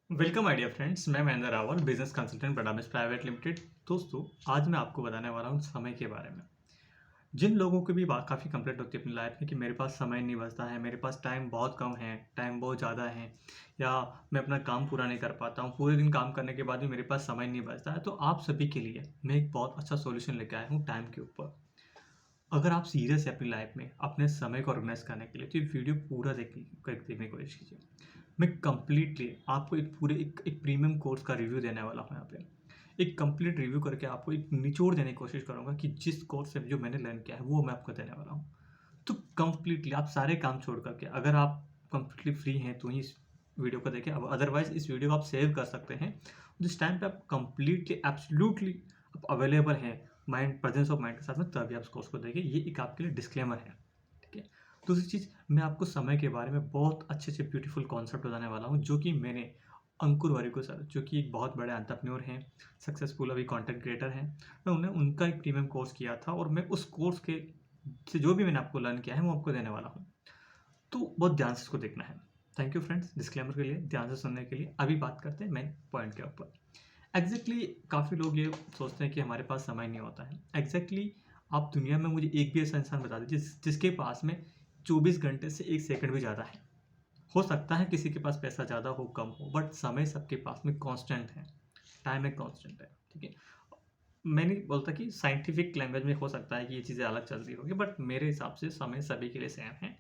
Welcome my dear friends, मैं Mahendra Rawal, business consultant बडामिस private limited. दोस्तों, आज मैं आपको बताने वाला हूँ समय के बारे में। जिन लोगों की भी बात काफ़ी कंप्लेंट होती है अपनी लाइफ में कि मेरे पास समय नहीं बचता है, मेरे पास टाइम बहुत कम है, टाइम बहुत ज़्यादा है, या मैं अपना काम पूरा नहीं कर पाता हूँ, पूरे दिन काम करने के बाद भी मेरे पास समय नहीं बचता है, तो आप सभी के लिए मैं एक बहुत अच्छा सॉल्यूशन लेके आया हूँ टाइम के ऊपर। अगर आप सीरियस है अपनी लाइफ में अपने समय को ऑर्गेनाइज करने के लिए, तो ये वीडियो पूरा देखने की कोशिश कीजिए। मैं कंप्लीटली आपको एक पूरे एक प्रीमियम कोर्स का रिव्यू देने वाला हूँ यहाँ पे। एक कंप्लीट रिव्यू करके आपको एक निचोड़ देने की कोशिश करूँगा कि जिस कोर्स से जो मैंने लर्न किया है वो मैं आपको देने वाला हूँ। तो कंप्लीटली आप सारे काम छोड़ करके, अगर आप कंप्लीटली फ्री हैं तो ही इस वीडियो को देखें। अब अदरवाइज इस वीडियो को आप सेव कर सकते हैं। जिस टाइम पे आप कंप्लीटली एब्सोल्युटली आप अवेलेबल हैं माइंड प्रेजेंस ऑफ माइंड के साथ में, तभी आप इस कोर्स को देखें। ये एक आपके लिए डिस्क्लेमर है, ठीक है। दूसरी चीज़, मैं आपको समय के बारे में बहुत अच्छे से ब्यूटीफुल कॉन्सेप्ट बताने वाला हूँ, जो कि मैंने अंकुर वारिको सर, जो कि एक बहुत बड़े एंटरप्रेन्योर हैं, सक्सेसफुल अभी कंटेंट क्रिएटर हैं। मैं उन्हें उनका एक प्रीमियम कोर्स किया था, और मैं उस कोर्स के से जो भी मैंने आपको लर्न किया है वो आपको देने वाला हूँ। तो बहुत ध्यान से इसको देखना है। थैंक यू फ्रेंड्स, डिस्क्लेमर के लिए, ध्यान से सुनने के लिए। अभी बात करते हैं मेन पॉइंट के ऊपर। एग्जैक्टली काफ़ी लोग ये सोचते हैं कि हमारे पास समय नहीं होता है। एग्जैक्टली आप दुनिया में मुझे एक भी ऐसा इंसान बता दीजिए जिसके पास में 24 घंटे से 1 सेकंड भी ज़्यादा है। हो सकता है किसी के पास पैसा ज़्यादा हो, कम हो, बट समय सबके पास में कांस्टेंट है। टाइम एक कांस्टेंट है, ठीक है। मैं नहीं बोलता कि साइंटिफिक लैंग्वेज में हो सकता है कि ये चीज़ें अलग चल रही होगी, बट मेरे हिसाब से समय सभी के लिए सेम है।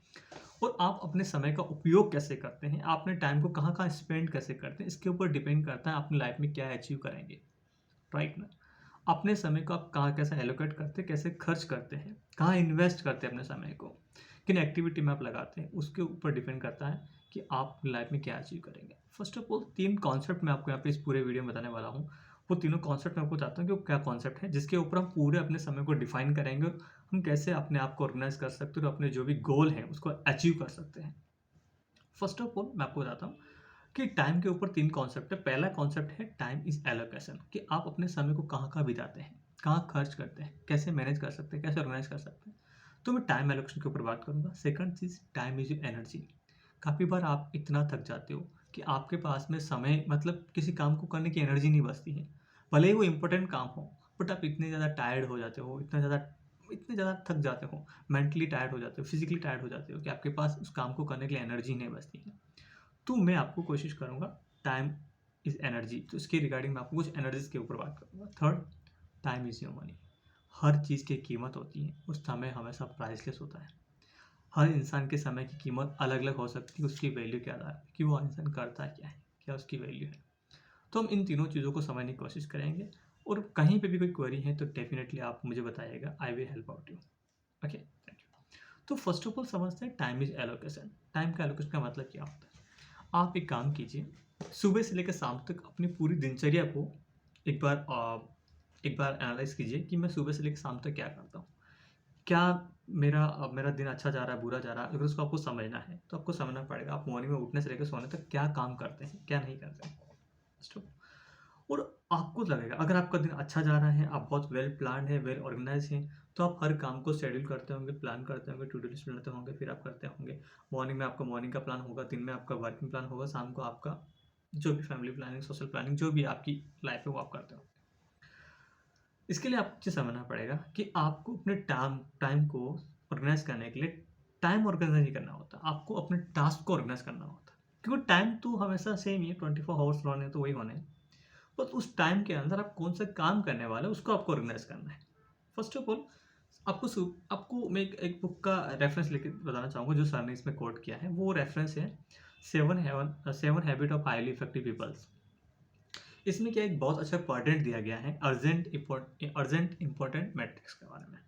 और आप अपने समय का उपयोग कैसे करते हैं, आपने टाइम को कहाँ-कहाँ स्पेंड कैसे करते हैं, इसके ऊपर डिपेंड करता है अपनी लाइफ में क्या अचीव करेंगे, राइट ना? अपने समय को आप कहाँ कैसे एलोकेट करते हैं, कैसे खर्च करते हैं, कहाँ इन्वेस्ट करते हैं अपने समय को, किन एक्टिविटी में आप लगाते हैं, उसके ऊपर डिपेंड करता है कि आप लाइफ में क्या अचीव करेंगे। फर्स्ट ऑफ ऑल 3 कॉन्सेप्ट मैं आपको यहाँ पे इस पूरे वीडियो में बताने वाला हूँ। वो तीनों कॉन्सेप्ट मैं आपको बताता हूँ कि वो क्या कॉन्सेप्ट है, जिसके ऊपर हम पूरे अपने समय को डिफाइन करेंगे और हम कैसे अपने आप को ऑर्गेनाइज कर सकते हैं और अपने जो भी गोल हैं उसको अचीव कर सकते हैं। फर्स्ट ऑफ ऑल मैं आपको बताता हूँ कि टाइम के ऊपर 3 कॉन्सेप्ट है। पहला कॉन्सेप्ट है टाइम इज़ एलोकेशन, कि आप अपने समय को कहाँ-कहाँ बिताते हैं, कहाँ खर्च करते हैं, कैसे मैनेज कर सकते हैं, कैसे ऑर्गेनाइज़ कर सकते हैं। तो मैं टाइम एलोकेशन के ऊपर बात करूँगा। Second cheese, time is energy. काफ़ी बार आप इतना थक जाते हो कि आपके पास में समय, मतलब किसी काम को करने की एनर्जी नहीं बचती है। भले ही वो इम्पोर्टेंट काम हो, बट आप इतने ज़्यादा टायर्ड हो जाते हो, इतने ज़्यादा थक जाते हो, मेंटली टायर्ड हो जाते हो, फिज़िकली टायर्ड हो जाते हो कि आपके पास उस काम को करने के लिए एनर्जी नहीं बचती है। तो मैं आपको कोशिश करूँगा, टाइम इज़ एनर्जी, तो इसके रिगार्डिंग मैं आपको कुछ एनर्जीज़ के ऊपर बात करूँगा। Third, time is your money. हर चीज़ की कीमत होती है, उस समय हमेशा प्राइसलेस होता है। हर इंसान के समय की कीमत अलग-अलग हो सकती है उसकी वैल्यू के आधार पे, कि वो इंसान करता क्या है, क्या उसकी वैल्यू है। तो हम इन तीनों चीज़ों को समझने की कोशिश करेंगे, और कहीं पे भी कोई क्वेरी है तो डेफ़िनेटली आप मुझे बताइएगा, I will help out you. Okay, thank you. तो फर्स्ट ऑफ ऑल समझते हैं टाइम इज़ एलोकेशन। टाइम का एलोकेशन का मतलब क्या होता है? आप एक काम कीजिए, सुबह से लेकर शाम तक अपनी पूरी दिनचर्या को एक बार एनालाइज़ कीजिए कि मैं सुबह से लेकर शाम तक क्या करता हूँ। क्या मेरा दिन अच्छा जा रहा है, बुरा जा रहा है? अगर उसको आपको समझना है, तो आपको समझना पड़ेगा आप मॉर्निंग में उठने से लेकर सोने तक क्या काम करते हैं, क्या नहीं करते हैं। स्टॉप। और आपको लगेगा अगर आपका दिन अच्छा जा रहा है, आप बहुत वेल प्लान्ड हैं, वेल ऑर्गेनाइज़ हैं, तो आप हर काम को शेड्यूल करते होंगे, प्लान करते होंगे, टू डू लिस्ट बनाते होंगे, फिर आप करते होंगे। मॉर्निंग में आपका मॉर्निंग का प्लान होगा, दिन में आपका वर्किंग प्लान होगा, शाम को आपका जो भी फैमिली प्लानिंग, सोशल प्लानिंग, जो भी आपकी लाइफ है वो आप करते हो। इसके लिए आपको ये समझना पड़ेगा कि आपको अपने टाइम को ऑर्गेनाइज़ करने के लिए टाइम ऑर्गेनाइज़ नहीं करना होता, आपको अपने टास्क को ऑर्गेनाइज़ करना होता है। क्योंकि टाइम तो हमेशा सेम ही है, 24 हावर्स रन है तो वही होने हैं। बस उस टाइम के अंदर आप कौन सा काम करने वाले हो उसको आपको ऑर्गेनाइज़ करना है। फर्स्ट ऑफ ऑल आपको मैं एक बुक का रेफरेंस लेके बताना चाहूँगा, जो सर ने इसमें कोट किया है। वो रेफरेंस है seven habit of highly effective peoples. इसमें क्या एक बहुत अच्छा क्वाड्रेंट दिया गया है अर्जेंट इंपॉर्टेंट मैट्रिक्स के बारे में।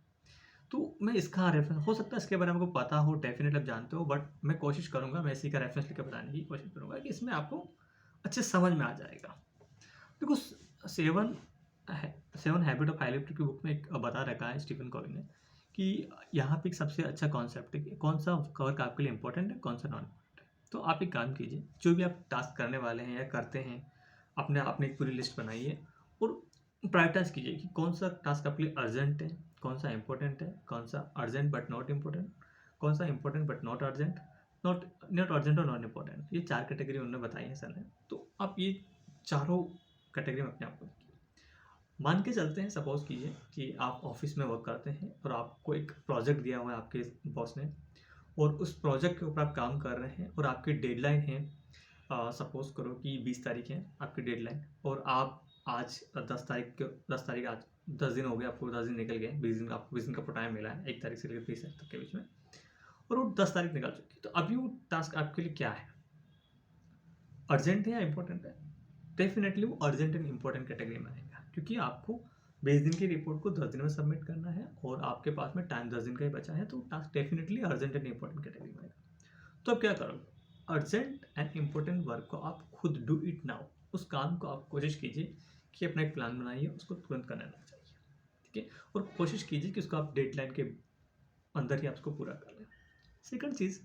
तो मैं इसका रेफरेंस, हो सकता है इसके बारे में आपको पता हो, डेफिनेटली आप जानते हो, बट मैं कोशिश करूँगा, मैं इसी का रेफरेंस लेकर बताने की कोशिश करूँगा कि इसमें आपको अच्छे समझ में आ जाएगा। देखो, seven seven habit of highly effective book में एक बता रखा है स्टीफन कॉवी ने, कि यहाँ पे एक सबसे अच्छा कॉन्सेप्ट है कि कौन सा वर्क आपके लिए इंपॉर्टेंट है, कौन सा नॉन इम्पॉर्टेंट है। तो आप एक काम कीजिए, जो भी आप टास्क करने वाले हैं या करते हैं, अपने आपने एक पूरी लिस्ट बनाइए और प्रायोरिटाइज कीजिए कि कौन सा टास्क आपके लिए अर्जेंट है, कौन सा इंपॉर्टेंट है, कौन सा अर्जेंट बट नॉट इम्पोर्टेंट, कौन सा important but not urgent, not not urgent और नॉट इम्पोर्टेंट। ये 4 कैटेगरी उन्होंने बताई है सर ने। तो आप ये चारों कैटेगरी में अपने आप को देखिए। मान के चलते हैं, सपोज कीजिए कि आप ऑफिस में वर्क करते हैं और आपको एक प्रोजेक्ट दिया हुआ है आपके बॉस ने, और उस प्रोजेक्ट के ऊपर आप काम कर रहे हैं और आपकी डेडलाइन है, सपोज करो कि 20 तारीख है आपकी डेडलाइन, और आप आज 10 तारीख आज 10 दिन हो गए, आपको 10 दिन निकल गए, 20 दिन, आपको 20 दिन का टाइम मिला है 1 तारीख से लेकर 30 तारीख तक के बीच में, और वो 10 तारीख निकल चुकी है। तो अभी वो टास्क आपके लिए क्या है, अर्जेंट है या इंपॉर्टेंट है? डेफिनेटली वो अर्जेंट एंड इंपॉर्टेंट कैटेगरी में आएगा, क्योंकि आपको 20 दिन की रिपोर्ट को 10 दिन में सबमिट करना है और आपके पास में टाइम 10 दिन का ही बचा है, तो task definitely urgent and important category में आएगा। तो अब क्या करोगे, अर्जेंट एंड इंपॉर्टेंट वर्क को आप खुद डू इट नाउ, उस काम को आप कोशिश कीजिए कि अपना एक प्लान बनाइए, उसको तुरंत करने लग जाइए, ठीक है, और कोशिश कीजिए कि उसको आप डेडलाइन के अंदर ही आप उसको पूरा कर लें। सेकंड चीज़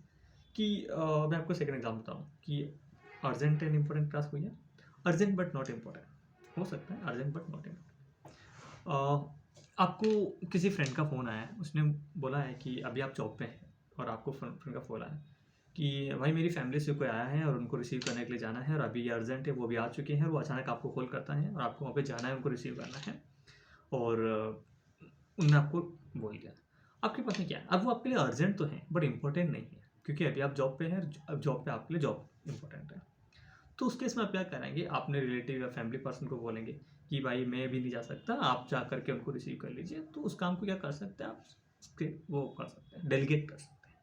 कि मैं आपको सेकंड एग्जाम्पल बताऊँ कि अर्जेंट एंड इंपॉर्टेंट टास्क हुई है, अर्जेंट बट नॉट इम्पॉर्टेंट हो सकता है, अर्जेंट बट नॉट इम्पॉर्टेंट। आपको किसी फ्रेंड का फ़ोन आया है, उसने बोला है कि अभी आप जॉब पे हैं और आपको फ्रेंड का फ़ोन आया है कि भाई मेरी फैमिली से कोई आया है और उनको रिसीव करने के लिए जाना है और अभी ये अर्जेंट है, वो भी आ चुके हैं, और वो अचानक आपको कॉल करता है और आपको वहाँ पे जाना है, उनको रिसीव करना है, और उन्होंने आपको बोल दिया। आपके पास में क्या है, अब वो आपके लिए अर्जेंट तो है बट इम्पोर्टेंट नहीं है, क्योंकि अभी आप जॉब पे हैं, अब जॉब पे आपके लिए जॉब इम्पोर्टेंट है। तो उस केस में आप क्या करेंगे, अपने रिलेटिव या फैमिली पर्सन को बोलेंगे कि भाई मैं भी नहीं जा सकता, आप जा करके उनको रिसीव कर लीजिए। तो उस काम को क्या कर सकते हैं आप, वो कर सकते हैं, डेलीगेट कर सकते हैं,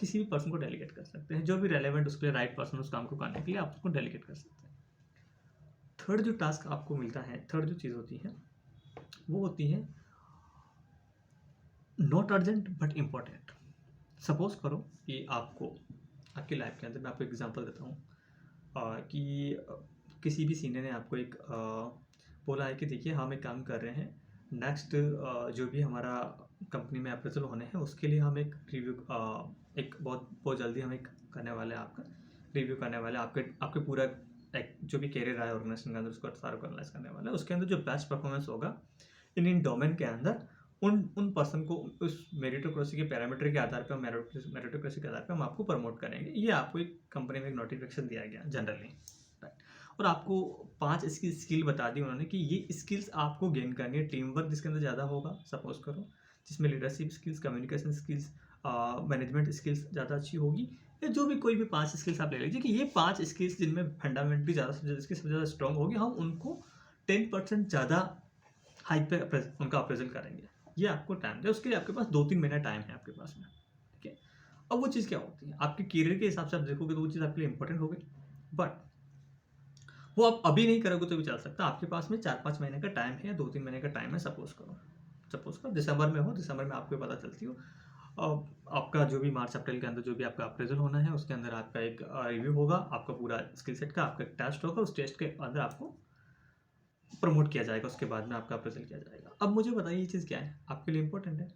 किसी भी पर्सन को डेलीगेट कर सकते हैं, जो भी रेलेवेंट उसके लिए राइट पर्सन उस काम को करने के लिए आप उसको डेलीगेट कर सकते हैं। थर्ड जो टास्क आपको मिलता है, थर्ड जो चीज़ होती है वो होती है not urgent but important. Suppose करो कि आपको आपकी लाइफ के अंदर, मैं आपको एग्जांपल देता हूँ कि किसी भी सीनियर ने आपको एक बोला है कि देखिए हम एक काम कर रहे हैं, नेक्स्ट जो भी हमारा कंपनी में अप्रेजल होने हैं उसके लिए हम एक रिव्यू, एक बहुत बहुत जल्दी हम एक करने वाले हैं, आपका रिव्यू करने वाले हैं, आपके आपके पूरा एक जो भी कैरियर रहा है ऑर्गेनाइजेशन के अंदर उसको सारा को एनालाइज करने वाला है, उसके अंदर जो बेस्ट परफॉर्मेंस होगा इन डोमेन के अंदर, उन उन पर्सन को उस मेरिटोक्रेसी के पैरामीटर के आधार पर, मेरिटोक्रेसी के आधार पर हम आपको प्रमोट करेंगे। ये आपको एक कंपनी में एक नोटिफिकेशन दिया गया जनरली, राइट, और आपको 5 इसकी स्किल बता दी उन्होंने कि ये स्किल्स आपको गेन करनी है। टीम वर्क जिसके अंदर ज़्यादा होगा, सपोज करो, जिसमें leadership skills, communication skills, management skills ज़्यादा अच्छी होगी, या जो भी कोई भी 5 स्किल्स आप ले लीजिए कि ये 5 स्किल्स जिनमें फंडामेंटली ज़्यादा से ज़्यादा सबसे ज़्यादा स्ट्रॉन्ग होगी, हम उनको 10% ज़्यादा हाइक पे उनका अप्रेजल करेंगे। ये आपको टाइम दे, उसके लिए आपके पास 2-3 महीना टाइम है आपके पास में, ठीक है। अब वो चीज़ क्या होती है, आपके करियर के हिसाब से आप देखोगे तो वो चीज़ आपके लिए इंपॉर्टेंट हो गई, बट वो आप अभी नहीं करोगे तो भी चल सकता है। आपके पास में 4-5 महीने का टाइम है या 2-3 महीने का टाइम है, सपोज करो दिसंबर में हो, दिसंबर में आपको पता चलती हो आपका जो भी मार्च अप्रैल के अंदर जो भी आपका अप्रेजल होना है, उसके अंदर आपका एक रिव्यू होगा, आपका पूरा स्किल सेट का आपका एक टेस्ट होगा, उस टेस्ट के अंदर आपको प्रमोट किया जाएगा, उसके बाद में आपका अप्रेजल किया जाएगा। अब मुझे बताइए ये चीज़ क्या है, आपके लिए इंपॉर्टेंट है,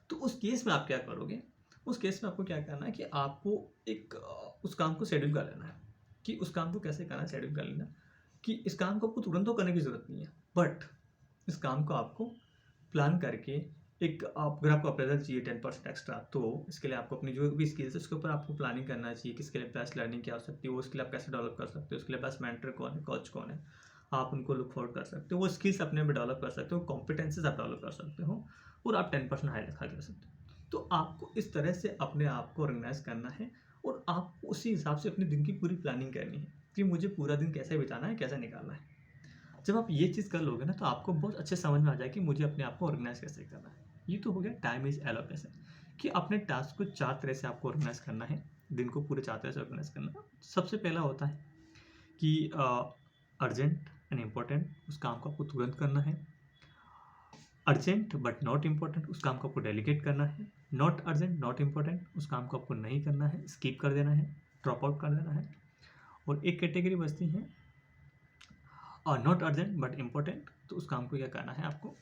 तो उस केस में आप क्या करोगे, उस केस में आपको क्या करना है कि आपको एक उस काम को शेड्यूल कर लेना है, कि उस काम को कैसे करना है, शेड्यूल कर लेना, कि इस काम को आपको तुरंत तो करने की ज़रूरत नहीं है, बट इस काम को आपको प्लान करके एक अगर आपको अप्रेजल चाहिए 10% एक्स्ट्रा, तो इसके लिए आपको अपनी जो भी स्किल्स है उसके ऊपर आपको प्लानिंग करना चाहिए, किसके लिए बेस्ट लर्निंग क्या हो सकती है, वो स्किल आप कैसे डेवलप कर सकते हो, उसके लिए बेस्ट मेंटर कौन है, कोच कौन है, आप उनको लुक फॉरवर्ड कर सकते हो, वो स्किल्स अपने में डेवलप कर सकते हो, कॉम्पिटेंसेज आप डेवलप कर सकते हो, और आप 10% हाई रखा कर सकते हो। तो आपको इस तरह से अपने आप को ऑर्गेनाइज करना है, और आपको उसी हिसाब से अपने दिन की पूरी प्लानिंग करनी है कि मुझे पूरा दिन कैसे बिताना है, कैसे निकालना है। जब आप ये चीज़ कर लोगे ना, तो आपको बहुत अच्छे समझ में आ जाए कि मुझे अपने आप को ऑर्गेनाइज कैसे करना है। ये तो हो गया टाइम इज एलोकेशन, कि अपने टास्क को 4 तरह से आपको ऑर्गेनाइज करना है, दिन को पूरे 4 तरह से ऑर्गेनाइज करना है। सबसे पहला होता है कि अर्जेंट एंड इम्पोर्टेंट, उस काम को आपको तुरंत करना है। अर्जेंट बट नॉट इम्पोर्टेंट, उस काम को आपको डेलीगेट करना है। नॉट अर्जेंट नॉट इम्पोर्टेंट, उस काम को आपको नहीं करना है, स्किप कर देना है, ड्रॉप आउट कर देना है। और एक कैटेगरी बचती है और नॉट अर्जेंट बट इम्पोर्टेंट, तो उस काम को क्या करना है आपको,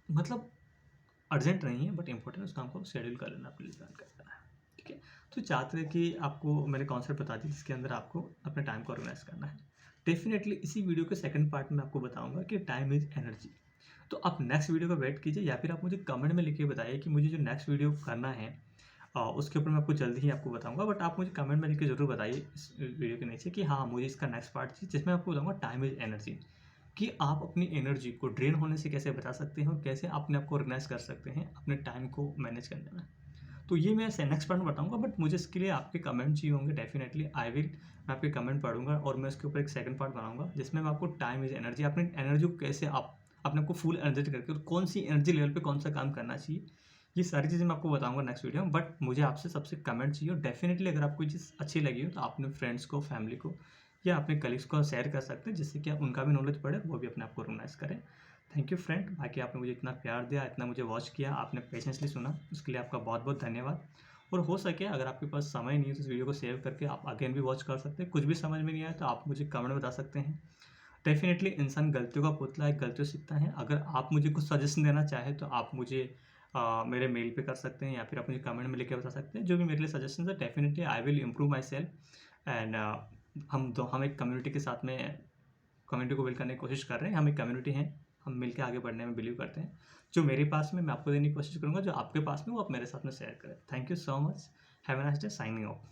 मतलब अर्जेंट नहीं है बट इम्पोर्टेंट, उस काम को शेड्यूल कर लेना, प्लीज प्लान कर लेना है, ठीक है। तो 4 तरह की आपको मैंने कॉन्सेप्ट बता दी जिसके अंदर आपको अपने टाइम को ऑर्गेनाइज करना है। डेफिनेटली इसी वीडियो के सेकंड पार्ट में आपको बताऊंगा कि टाइम इज एनर्जी। तो आप नेक्स्ट वीडियो का वेट कीजिए, या फिर आप मुझे कमेंट में लिख के बताइए कि मुझे जो नेक्स्ट वीडियो करना है उसके ऊपर मैं आपको जल्दी ही आपको बताऊँगा, बट आप मुझे कमेंट में लिख के ज़रूर बताइए इस वीडियो के नीचे कि हाँ, मुझे इसका नेक्स्ट पार्ट चाहिए, जिसमें आपको बताऊँगा टाइम इज़ एनर्जी, कि आप अपनी एनर्जी को ड्रेन होने से कैसे बचा सकते हैं और कैसे अपने आप को ऑर्गेनाइज़ कर सकते हैं अपने टाइम को मैनेज करने में। तो ये मैं ऐसे नेक्स्ट पार्ट में बताऊँगा, बट मुझे इसके लिए आपके कमेंट चाहिए होंगे डेफ़िनेटली आई विल, मैं आपके कमेंट पढ़ूँगा और मैं उसके ऊपर एक सेकंड पार्ट बनाऊँगा, जिसमें मैं आपको टाइम इज़ एनर्जी, अपनी एनर्जी को कैसे आप अपने आप को फुल एनर्जेटिक करके और कौन-सी एनर्जी लेवल पे कौन-सा काम करना चाहिए, ये सारी चीज़ें मैं आपको बताऊँगा नेक्स्ट वीडियो में। बट मुझे आपसे सबसे कमेंट चाहिए और डेफ़िनेटली अगर आपको ये चीज़ अच्छी लगी हो तो आप अपने फ्रेंड्स को, फैमिली को या अपने कलीग्स को शेयर कर सकते हैं, जिससे कि उनका भी नॉलेज बढ़े, वो भी अपने आप को ऑर्गेनाइज़ करें। थैंक यू फ्रेंड, बाकी आपने मुझे इतना प्यार दिया, इतना मुझे वॉच किया, आपने पेशेंसली सुना, उसके लिए आपका बहुत-बहुत धन्यवाद। और हो सके अगर आपके पास समय नहीं है तो इस वीडियो को सेव करके आप अगेन भी वॉच कर सकते हैं। कुछ भी समझ में नहीं आया तो आप मुझे कमेंट में बता सकते हैं। डेफ़िनेटली इंसान गलतियों का पुतला है, गलतियों से सीखता है। अगर आप मुझे कुछ सजेशन देना चाहें तो आप मुझे मेरे मेल पे कर सकते हैं या फिर आप मुझे कमेंट में लिख के बता सकते हैं। जो भी मेरे लिए सजेशंस है definitely I will improve my self and हम एक कम्युनिटी के साथ में कम्युनिटी को बिल्ड करने की कोशिश कर रहे हैं। हम एक कम्युनिटी हैं, हम मिलके आगे बढ़ने में बिलीव करते हैं। जो मेरे पास में मैं आपको देने की कोशिश करूँगा, जो आपके पास में वो आप मेरे साथ में शेयर करें। Thank you so much. Have a nice day, signing off.